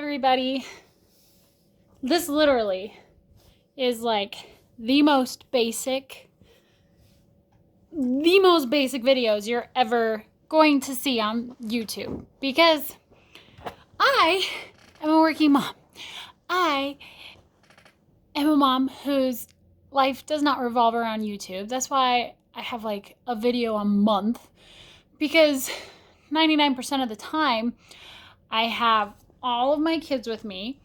everybody. This literally is like the most basic videos you're ever going to see on YouTube, because I am a working mom. I am a mom whose life does not revolve around YouTube. That's why I have like a video a month, because 99% of the time I have all of my kids with me,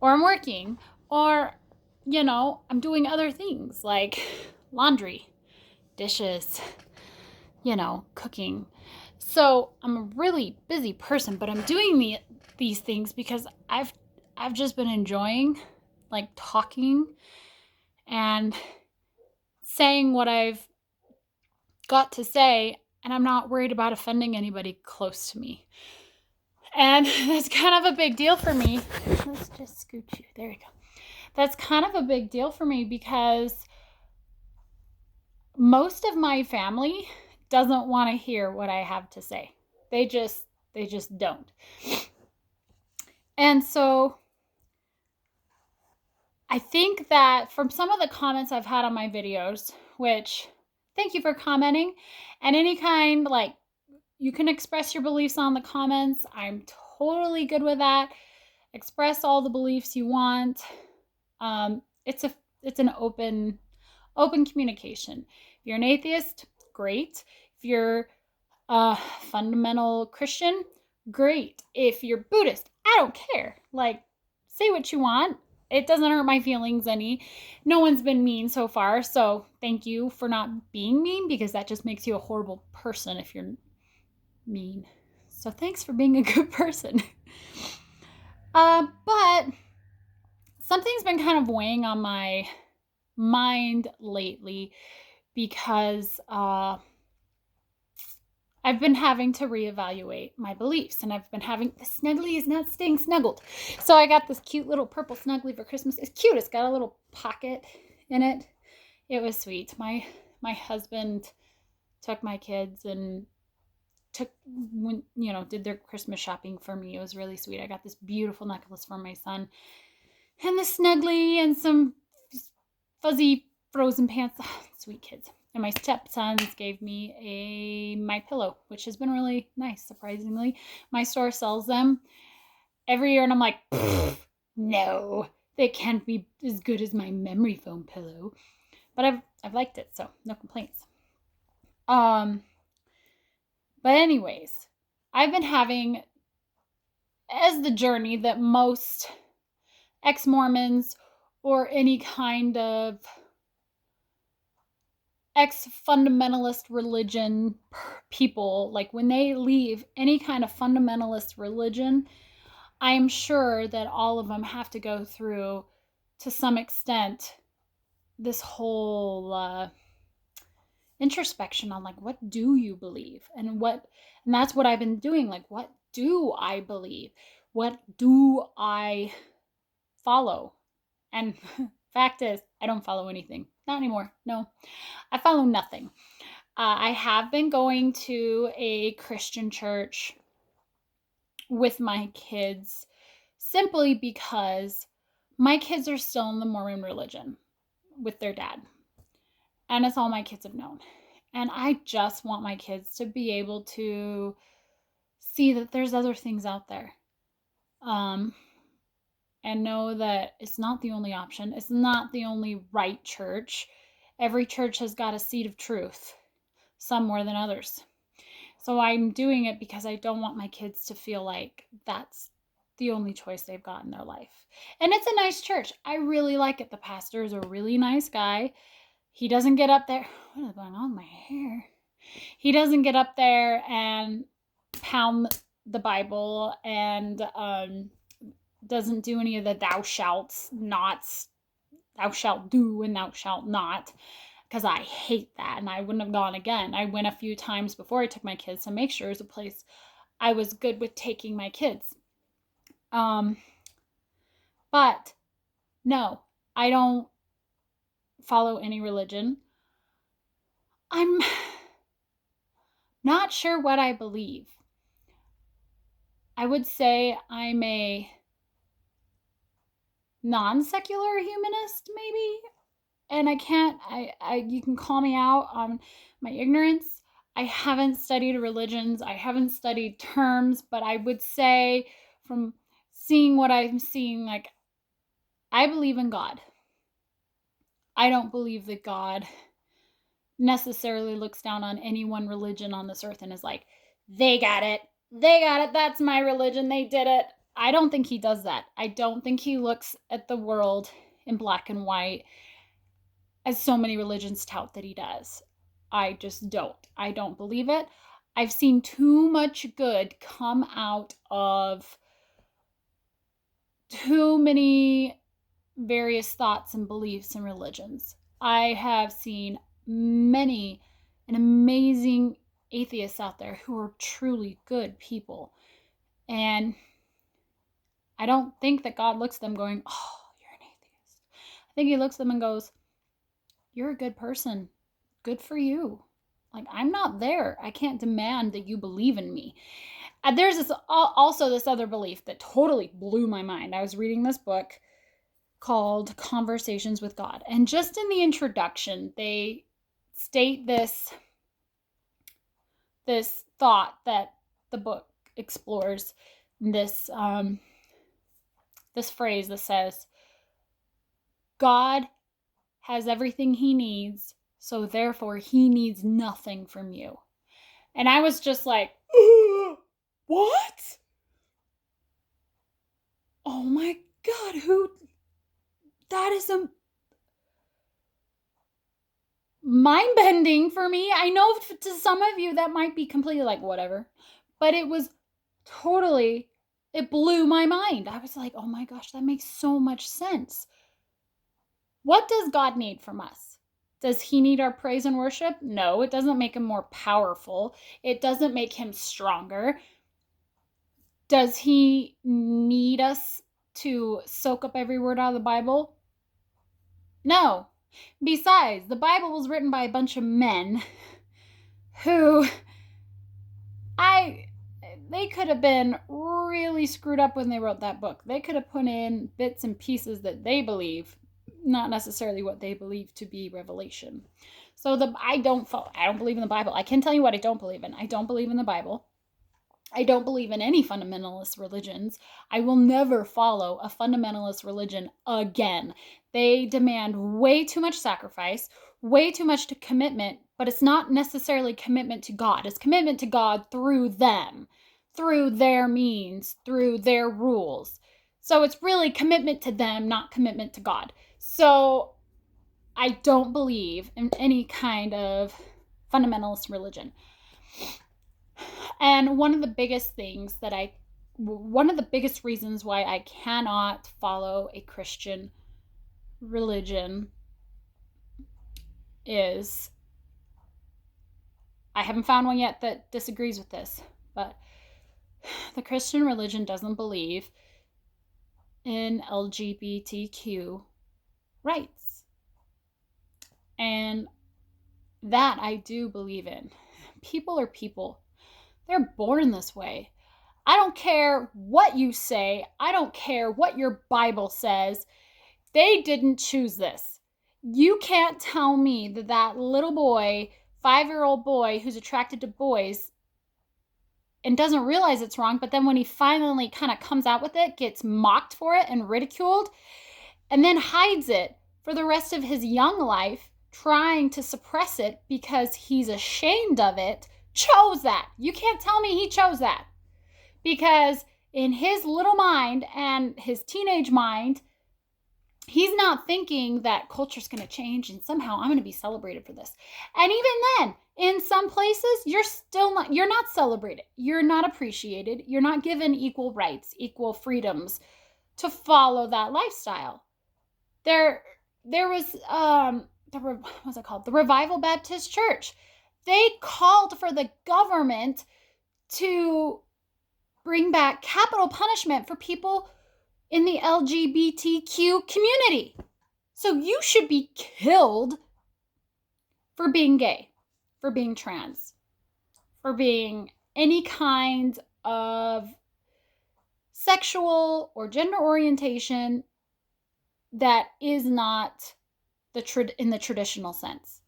or I'm working, or, I'm doing other things like laundry, dishes, cooking. So I'm a really busy person, but I'm doing these things because I've just been enjoying like talking and saying what I've got to say, and I'm not worried about offending anybody close to me. And that's kind of a big deal for me. Let's just scoot you. There you go. That's kind of a big deal for me because most of my family doesn't want to hear what I have to say. They just don't. And so I think that from some of the comments I've had on my videos, which thank you for commenting, and any kind, like, you can express your beliefs on the comments. I'm totally good with that. Express all the beliefs you want. It's an open communication. If you're an atheist, great. If you're a fundamental Christian, great. If you're Buddhist, I don't care. Like, say what you want. It doesn't hurt my feelings any. No one's been mean so far, so thank you for not being mean, because that just makes you a horrible person if you're mean. So thanks for being a good person. But something's been kind of weighing on my mind lately, because I've been having to reevaluate my beliefs, and I've been having, the snuggly is not staying snuggled. So I got this cute little purple snuggly for Christmas. It's cute. It's got a little pocket in it. It was sweet. My husband took my kids and did their Christmas shopping for me. It was really sweet. I got this beautiful necklace for my son, and the snuggly, and some fuzzy frozen pants. Oh, sweet kids. And my stepsons gave me my pillow, which has been really nice, surprisingly. My store sells them every year, and I'm like, no, they can't be as good as my memory foam pillow. But I've liked it, so no complaints. But anyways, I've been having, as the journey that most Ex Mormons or any kind of ex-fundamentalist religion people, like when they leave any kind of fundamentalist religion, I am sure that all of them have to go through, to some extent, this whole introspection on, like, what do you believe, and that's what I've been doing. Like, what do I believe? What do I follow? And fact is, I don't follow anything. Not anymore. No, I follow nothing. I have been going to a Christian church with my kids simply because my kids are still in the Mormon religion with their dad. And it's all my kids have known. And I just want my kids to be able to see that there's other things out there. And know that it's not the only option. It's not the only right church. Every church has got a seed of truth, some more than others. So I'm doing it because I don't want my kids to feel like that's the only choice they've got in their life. And it's a nice church. I really like it. The pastor is a really nice guy. He doesn't get up there. What is going on with my hair? He doesn't get up there and pound the Bible, and doesn't do any of the thou shalt nots, thou shalt do and thou shalt not, because I hate that, and I wouldn't have gone again. I went a few times before I took my kids to make sure it was a place I was good with taking my kids. But no, I don't follow any religion. I'm not sure what I believe. I would say I'm a non-secular humanist, maybe. And you can call me out on my ignorance. I haven't studied religions. I haven't studied terms, but I would say from seeing what I'm seeing, like, I believe in God. I don't believe that God necessarily looks down on any one religion on this earth and is like, they got it. They got it. That's my religion. They did it. I don't think he does that. I don't think he looks at the world in black and white as so many religions tout that he does. I just don't. I don't believe it. I've seen too much good come out of too many various thoughts and beliefs and religions. I have seen many and amazing atheists out there who are truly good people. And I don't think that God looks at them going, oh, you're an atheist. I think he looks at them and goes, you're a good person. Good for you. Like, I'm not there. I can't demand that you believe in me. There's also this other belief that totally blew my mind. I was reading this book called Conversations with God. And just in the introduction, they state this thought that the book explores, this this phrase that says, God has everything he needs, so therefore he needs nothing from you. And I was just like, what? Oh my God, that is a mind-bending for me. I know to some of you that might be completely like, whatever. But it was totally, it blew my mind. I was like, oh my gosh, that makes so much sense. What does God need from us? Does he need our praise and worship? No, it doesn't make him more powerful. It doesn't make him stronger. Does he need us to soak up every word out of the Bible? No. Besides, the Bible was written by a bunch of men who they could have been really screwed up when they wrote that book. They could have put in bits and pieces that they believe, not necessarily what they believe to be revelation. So I don't believe in the Bible. I can tell you what I don't believe in. I don't believe in the Bible. I don't believe in any fundamentalist religions. I will never follow a fundamentalist religion again. They demand way too much sacrifice, way too much commitment, but it's not necessarily commitment to God. It's commitment to God through them, through their means, through their rules. So it's really commitment to them, not commitment to God. So I don't believe in any kind of fundamentalist religion. And one of the biggest reasons why I cannot follow a Christian religion is, I haven't found one yet that disagrees with this, but the Christian religion doesn't believe in LGBTQ rights. And that I do believe in. People are people. They're born this way. I don't care what you say. I don't care what your Bible says. They didn't choose this. You can't tell me that little boy, 5-year-old boy who's attracted to boys and doesn't realize it's wrong, but then when he finally kind of comes out with it, gets mocked for it and ridiculed, and then hides it for the rest of his young life, trying to suppress it because he's ashamed of it, chose that. You can't tell me he chose that. Because in his little mind and his teenage mind, he's not thinking that culture's going to change and somehow I'm going to be celebrated for this. And even then, in some places, you're not celebrated. You're not appreciated. You're not given equal rights, equal freedoms to follow that lifestyle. There was what's it called? The Revival Baptist Church. They called for the government to bring back capital punishment for people in the LGBTQ community. So you should be killed for being gay, for being trans, for being any kind of sexual or gender orientation that is not in the traditional sense.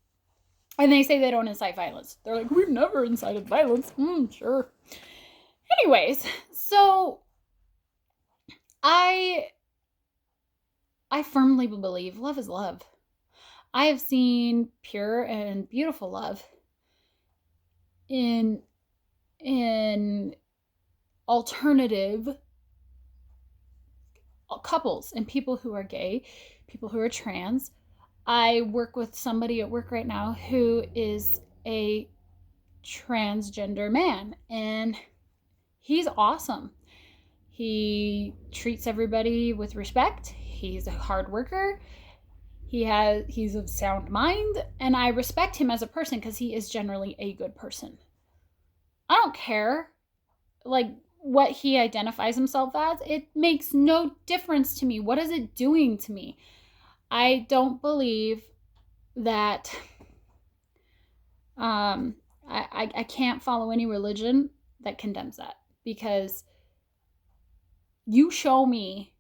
And they say they don't incite violence. They're like, we've never incited violence. Sure. Anyways, so I firmly believe love is love. I have seen pure and beautiful love in alternative couples and people who are gay, people who are trans. I work with somebody at work right now who is a transgender man, and he's awesome. He treats everybody with respect. He's a hard worker. He's of sound mind, and I respect him as a person because he is generally a good person. I don't care like what he identifies himself as. It makes no difference to me. What is it doing to me? I don't believe that I can't follow any religion that condemns that, because you show me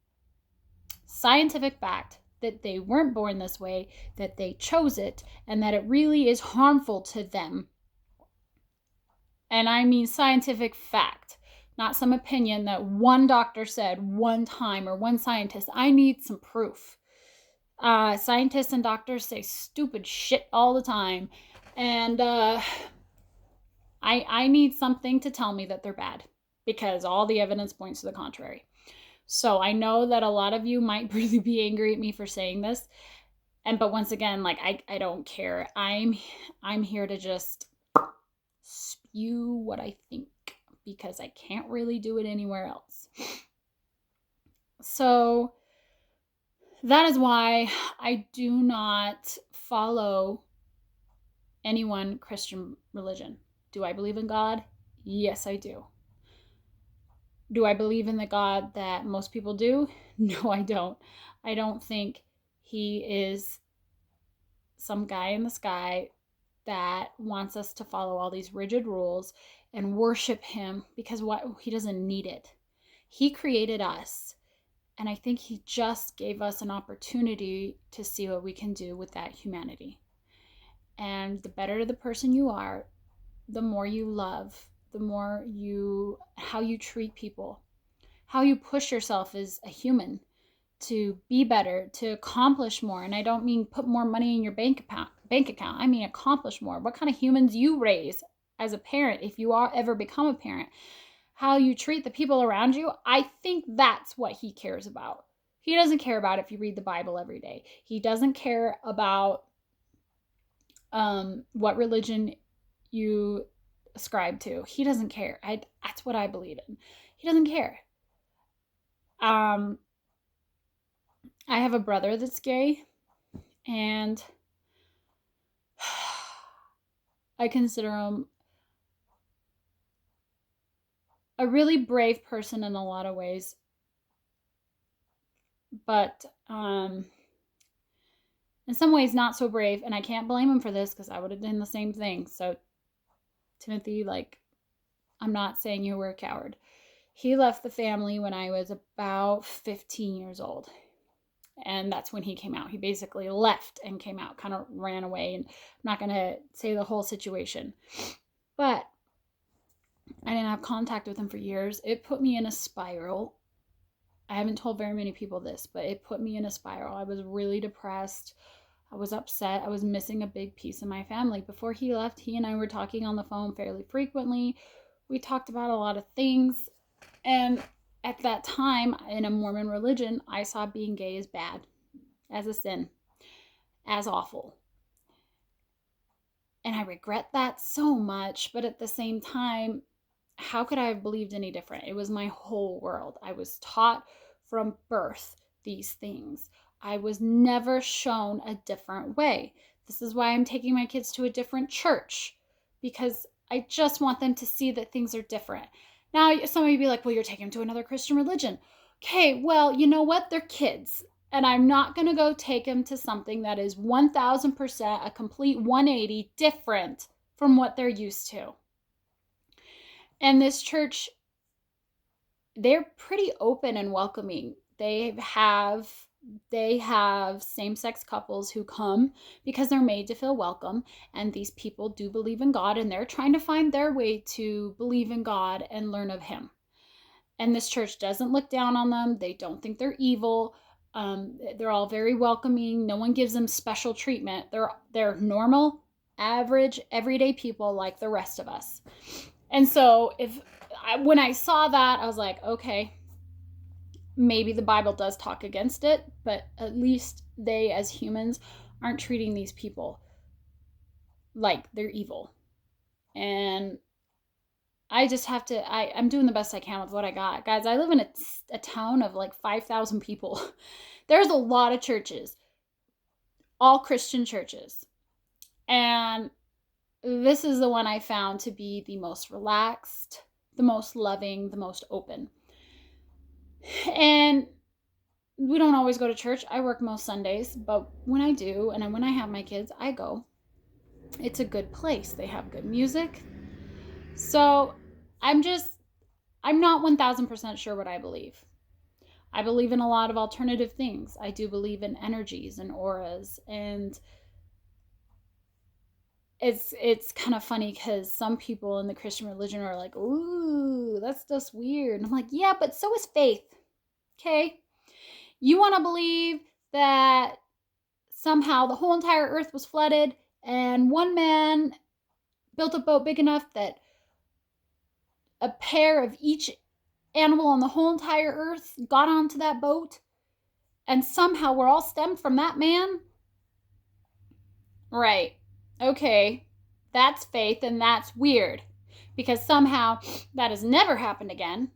scientific fact that they weren't born this way, that they chose it, and that it really is harmful to them. And I mean scientific fact, not some opinion that one doctor said one time or one scientist. I need some proof. Scientists and doctors say stupid shit all the time. And I need something to tell me that they're bad, because all the evidence points to the contrary. So I know that a lot of you might really be angry at me for saying this. But once again, like I don't care. I'm here to just spew what I think, because I can't really do it anywhere else. So that is why I do not follow any one Christian religion. Do I believe in God? Yes, I do. Do I believe in the God that most people do? No, I don't. I don't think he is some guy in the sky that wants us to follow all these rigid rules and worship him, because what he doesn't need it. He created us, and I think he just gave us an opportunity to see what we can do with that humanity. And the better the person you are, the more you love, the more how you treat people, how you push yourself as a human to be better, to accomplish more. And I don't mean put more money in your bank account. I mean accomplish more. What kind of humans you raise as a parent, if you ever become a parent, how you treat the people around you. I think that's what he cares about. He doesn't care about if you read the Bible every day. He doesn't care about what religion you ascribe to. He doesn't care. That's what I believe in. He doesn't care. I have a brother that's gay, and I consider him a really brave person in a lot of ways. But in some ways not so brave, and I can't blame him for this, because I would have done the same thing. So Timothy, like, I'm not saying you were a coward. He left the family when I was about 15 years old. And that's when he came out. He basically left and came out, kind of ran away. And I'm not going to say the whole situation. But I didn't have contact with him for years. It put me in a spiral. I haven't told very many people this, but it put me in a spiral. I was really depressed. I was upset. I was missing a big piece of my family. Before he left, he and I were talking on the phone fairly frequently. We talked about a lot of things. And at that time, in a Mormon religion, I saw being gay as bad, as a sin, as awful. And I regret that so much. But at the same time, how could I have believed any different? It was my whole world. I was taught from birth these things. I was never shown a different way. This is why I'm taking my kids to a different church, because I just want them to see that things are different. Now, some of you be like, well, you're taking them to another Christian religion. Okay, well, you know what? They're kids. And I'm not going to go take them to something that is 1,000% a complete 180 different from what they're used to. And this church, they're pretty open and welcoming. They have they have same-sex couples who come because they're made to feel welcome, and these people do believe in God, and they're trying to find their way to believe in God and learn of him. And this church doesn't look down on them. They don't think they're evil. They're all very welcoming. No one gives them special treatment. They're normal, average, everyday people like the rest of us. And so when I saw that, I was like, okay, maybe the Bible does talk against it, but at least they, as humans, aren't treating these people like they're evil. And I just have to, I'm doing the best I can with what I got. Guys, I live in a town of like 5,000 people. There's a lot of churches, all Christian churches. And this is the one I found to be the most relaxed, the most loving, the most open. And we don't always go to church. I work most Sundays, but when I do, and when I have my kids, I go. It's a good place. They have good music. So I'm not 1000% sure what I believe. I believe in a lot of alternative things. I do believe in energies and auras, and it's kind of funny because some people in the Christian religion are like, ooh, that's just weird. And I'm like, yeah, but so is faith. Okay? You want to believe that somehow the whole entire earth was flooded and one man built a boat big enough that a pair of each animal on the whole entire earth got onto that boat, and somehow we're all stemmed from that man? Right. Okay. That's faith, and that's weird because somehow that has never happened again.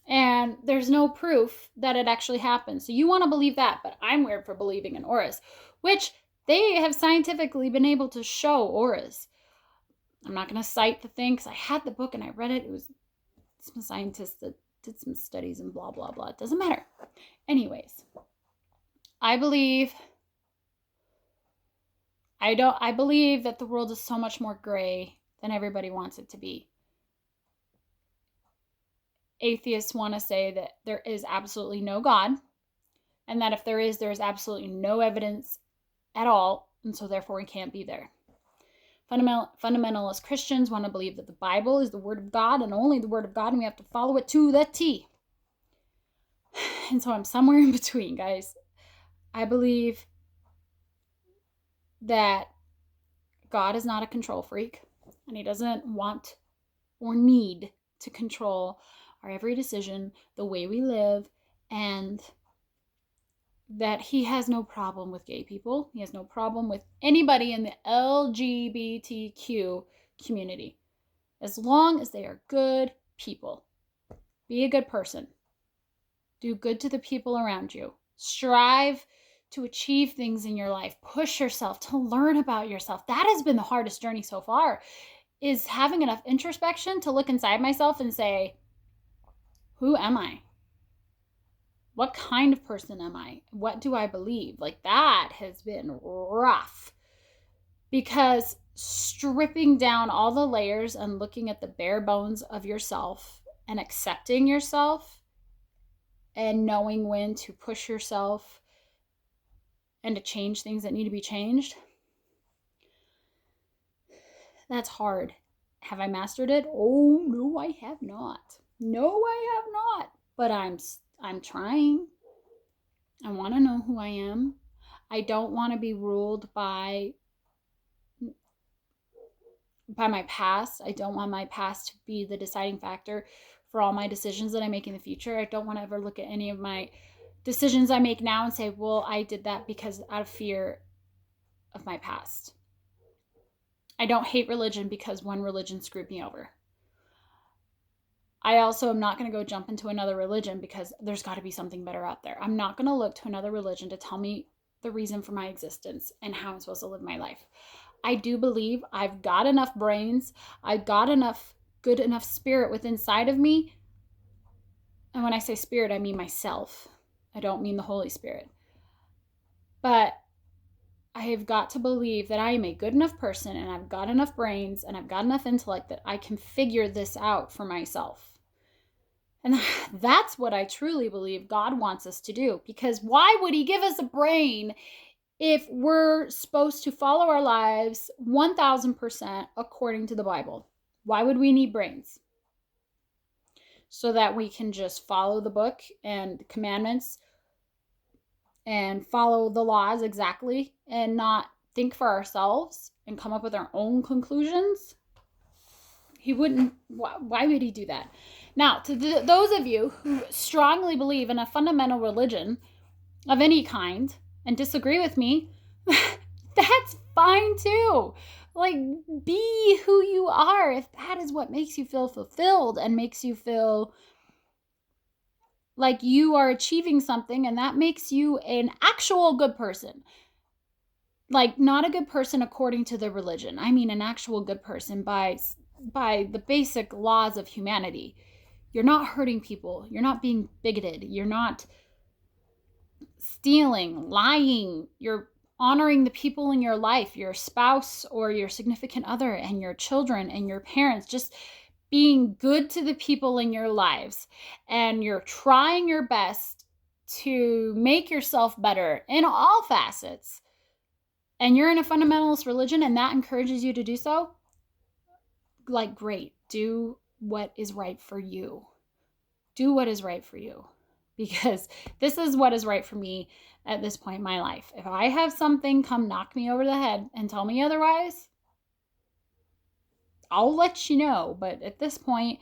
And there's no proof that it actually happened. So you want to believe that, but I'm weird for believing in auras, which they have scientifically been able to show auras. I'm not going to cite the thing because I had the book and I read it. It was some scientists that did some studies and blah, blah, blah. It doesn't matter. Anyways, I believe that the world is so much more gray than everybody wants it to be. Atheists want to say that there is absolutely no God, and that if there is absolutely no evidence at all, and so therefore he can't be there. Fundamentalist Christians want to believe that the Bible is the Word of God and only the Word of God, and we have to follow it to the T. And so I'm somewhere in between, guys. I believe that God is not a control freak, and he doesn't want or need to control our every decision, the way we live, and that he has no problem with gay people. He has no problem with anybody in the LGBTQ community, as long as they are good people. Be a good person. Do good to the people around you. Strive to achieve things in your life. Push yourself to learn about yourself. That has been the hardest journey so far, is having enough introspection to look inside myself and say, who am I? What kind of person am I? What do I believe? Like, that has been rough, because stripping down all the layers and looking at the bare bones of yourself and accepting yourself and knowing when to push yourself and to change things that need to be changed, that's hard. Have I mastered it? Oh, no, I have not. No, I have not. But I'm trying. I want to know who I am. I don't want to be ruled by my past. I don't want my past to be the deciding factor for all my decisions that I make in the future. I don't want to ever look at any of my decisions I make now and say, well, I did that because out of fear of my past. I don't hate religion because one religion screwed me over. I also am not going to go jump into another religion because there's got to be something better out there. I'm not going to look to another religion to tell me the reason for my existence and how I'm supposed to live my life. I do believe I've got enough brains. I've got enough good enough spirit within inside of me. And when I say spirit, I mean myself. I don't mean the Holy Spirit. But I have got to believe that I am a good enough person, and I've got enough brains, and I've got enough intellect that I can figure this out for myself. And that's what I truly believe God wants us to do. Because why would he give us a brain if we're supposed to follow our lives 1000% according to the Bible? Why would we need brains? So that we can just follow the book and commandments and follow the laws exactly and not think for ourselves and come up with our own conclusions? He wouldn't. Why would he do that? Now, to those of you who strongly believe in a fundamental religion of any kind and disagree with me, that's fine too. Like, be who you are if that is what makes you feel fulfilled and makes you feel like you are achieving something and that makes you an actual good person. Like, not a good person according to the religion. I mean an actual good person by the basic laws of humanity. You're not hurting people. You're not being bigoted. You're not stealing, lying. You're honoring the people in your life, your spouse or your significant other and your children and your parents. Just being good to the people in your lives. And you're trying your best to make yourself better in all facets. And you're in a fundamentalist religion and that encourages you to do so, like, great. Do what is right for you. Do what is right for you. Because this is what is right for me at this point in my life. If I have something come knock me over the head and tell me otherwise, I'll let you know. But at this point,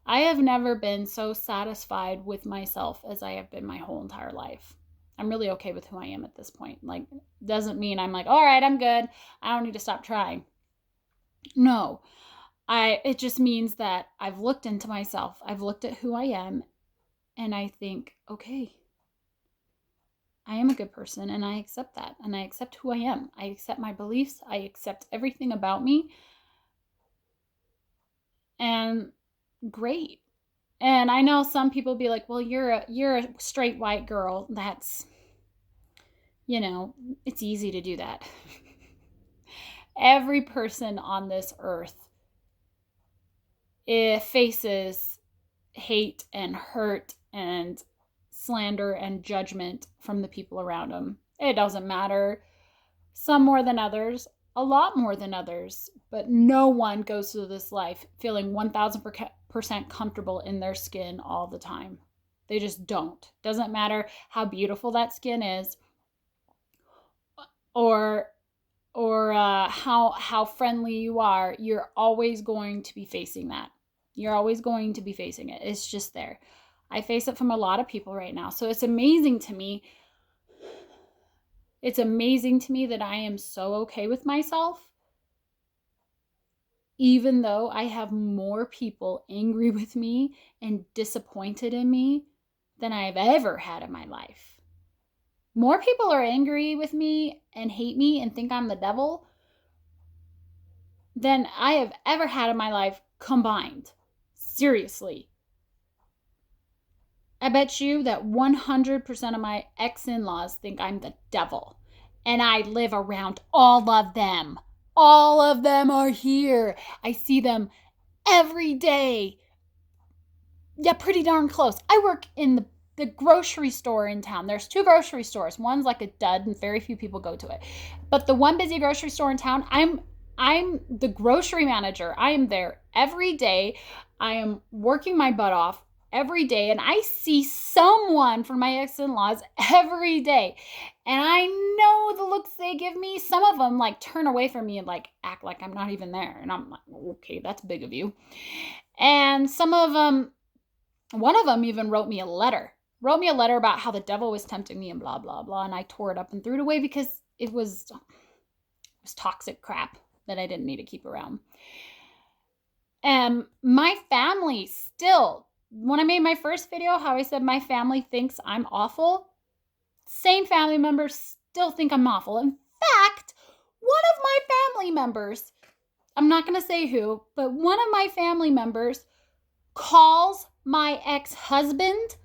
I have never been so satisfied with myself as I have been my whole entire life. I'm really okay with who I am at this point. Like, doesn't mean I'm like, all right, I'm good. I don't need to stop trying. No, it just means that I've looked into myself. I've looked at who I am and I think, okay, I am a good person and I accept that. And I accept who I am. I accept my beliefs. I accept everything about me. And great. And I know some people be like, well, you're a straight white girl. That's, it's easy to do that. Every person on this earth faces hate and hurt and slander and judgment from the people around them. It doesn't matter. Some more than others, a lot more than others, but no one goes through this life feeling 1000% comfortable in their skin all the time. They just don't. Doesn't matter how beautiful that skin is or how friendly you are. You're always going to be facing that. You're always going to be facing it. It's just there. I face it from a lot of people right now. So it's amazing to me. It's amazing to me that I am so okay with myself, even though I have more people angry with me and disappointed in me than I've ever had in my life. More people are angry with me and hate me and think I'm the devil than I have ever had in my life combined. Seriously. I bet you that 100% of my ex-in-laws think I'm the devil. And I live around all of them. All of them are here. I see them every day. Yeah, pretty darn close. I work in the grocery store in town. There's 2 grocery stores. One's like a dud and very few people go to it. But the one busy grocery store in town, I'm the grocery manager. I am there every day. I am working my butt off every day. And I see someone from my ex-in-laws every day. And I know the looks they give me. Some of them like turn away from me and like act like I'm not even there. And I'm like, okay, that's big of you. And some of them, one of them even wrote me a letter about how the devil was tempting me and blah, blah, blah. And I tore it up and threw it away because it was toxic crap that I didn't need to keep around. And my family still, when I made my first video, how I said my family thinks I'm awful, same family members still think I'm awful. In fact, one of my family members, I'm not going to say who, but one of my family members calls my ex-husband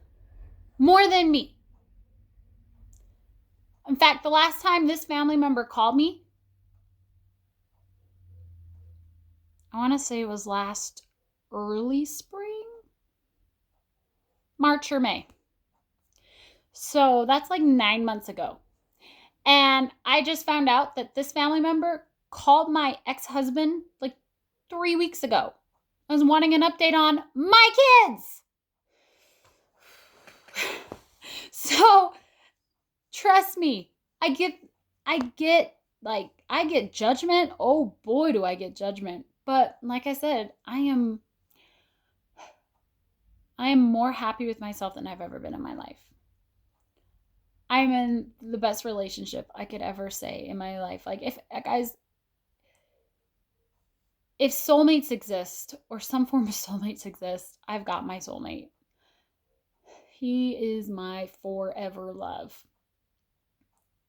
more than me. In fact, the last time this family member called me, I want to say it was last early spring. March or May. So that's like 9 months ago. And I just found out that this family member called my ex-husband like 3 weeks ago. I was wanting an update on my kids. So trust me, I get judgment. Oh boy, do I get judgment. But like I said, I am more happy with myself than I've ever been in my life. I'm in the best relationship I could ever say in my life. Like, if soulmates exist or some form of soulmates exist, I've got my soulmate. He is my forever love.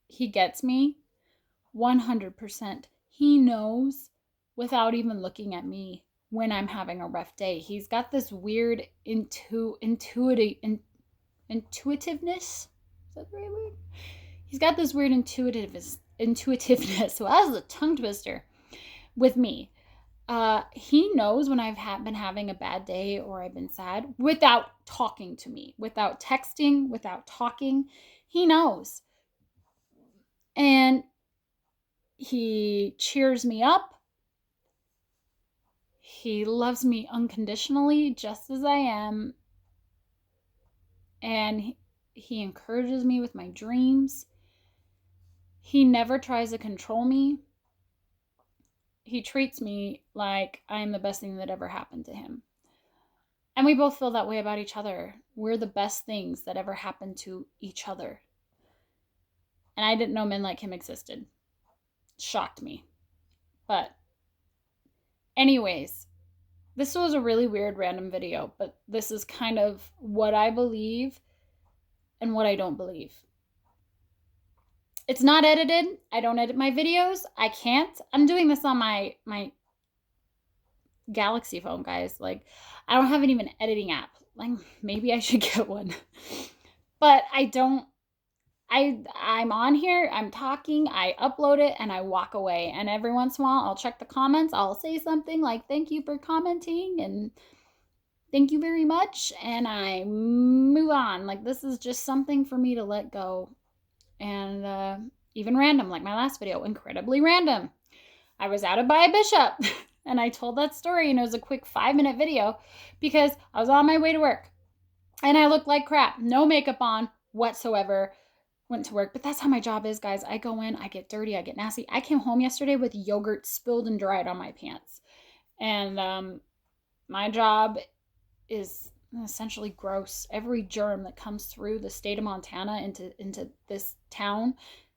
He gets me 100%. He knows without even looking at me when I'm having a rough day. He's got this weird intuitiveness. Is that the right word? He's got this weird intuitiveness. Well, that was a tongue twister with me. He knows when I've been having a bad day or I've been sad without talking to me, without texting, without talking. He knows. And he cheers me up. He loves me unconditionally, just as I am. And he encourages me with my dreams. He never tries to control me. He treats me like I'm the best thing that ever happened to him. And we both feel that way about each other. We're the best things that ever happened to each other. And I didn't know men like him existed. Shocked me. But anyways, this was a really weird random video, but this is kind of what I believe and what I don't believe. It's not edited. I don't edit my videos. I can't. I'm doing this on my Galaxy phone, guys. Like, I don't have even an editing app. Like, maybe I should get one. But I don't. I'm on here, I'm talking, I upload it, and I walk away. And every once in a while, I'll check the comments. I'll say something like, thank you for commenting, and thank you very much. And I move on. Like, this is just something for me to let go. And even random, like my last video, incredibly random. I was outed by a bishop, and I told that story, and it was a quick 5-minute video because I was on my way to work, and I looked like crap. No makeup on whatsoever. Went to work, but that's how my job is, guys. I go in, I get dirty, I get nasty. I came home yesterday with yogurt spilled and dried on my pants. And my job is essentially gross. Every germ that comes through the state of Montana into this town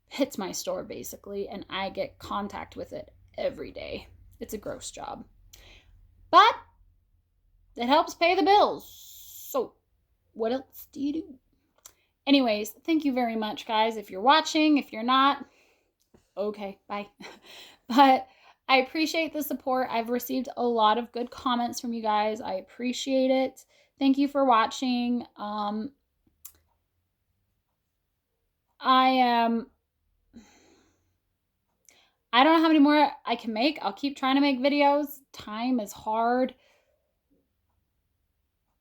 hits my store, basically, and I get contact with it every day. It's a gross job. But it helps pay the bills. So what else do you do? Anyways, thank you very much, guys. If you're watching, if you're not, okay, bye. But I appreciate the support. I've received a lot of good comments from you guys. I appreciate it. Thank you for watching. I don't know how many more I can make. I'll keep trying to make videos. Time is hard.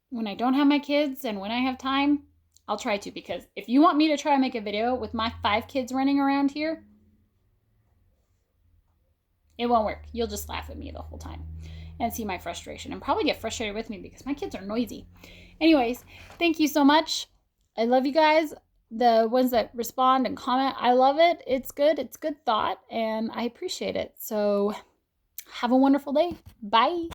When I don't have my kids and when I have time, I'll try to, because if you want me to try to make a video with my 5 kids running around here, it won't work. You'll just laugh at me the whole time and see my frustration and probably get frustrated with me because my kids are noisy. Anyways, thank you so much. I love you guys. The ones that respond and comment, I love it. It's good. It's good thought, and I appreciate it. So have a wonderful day. Bye.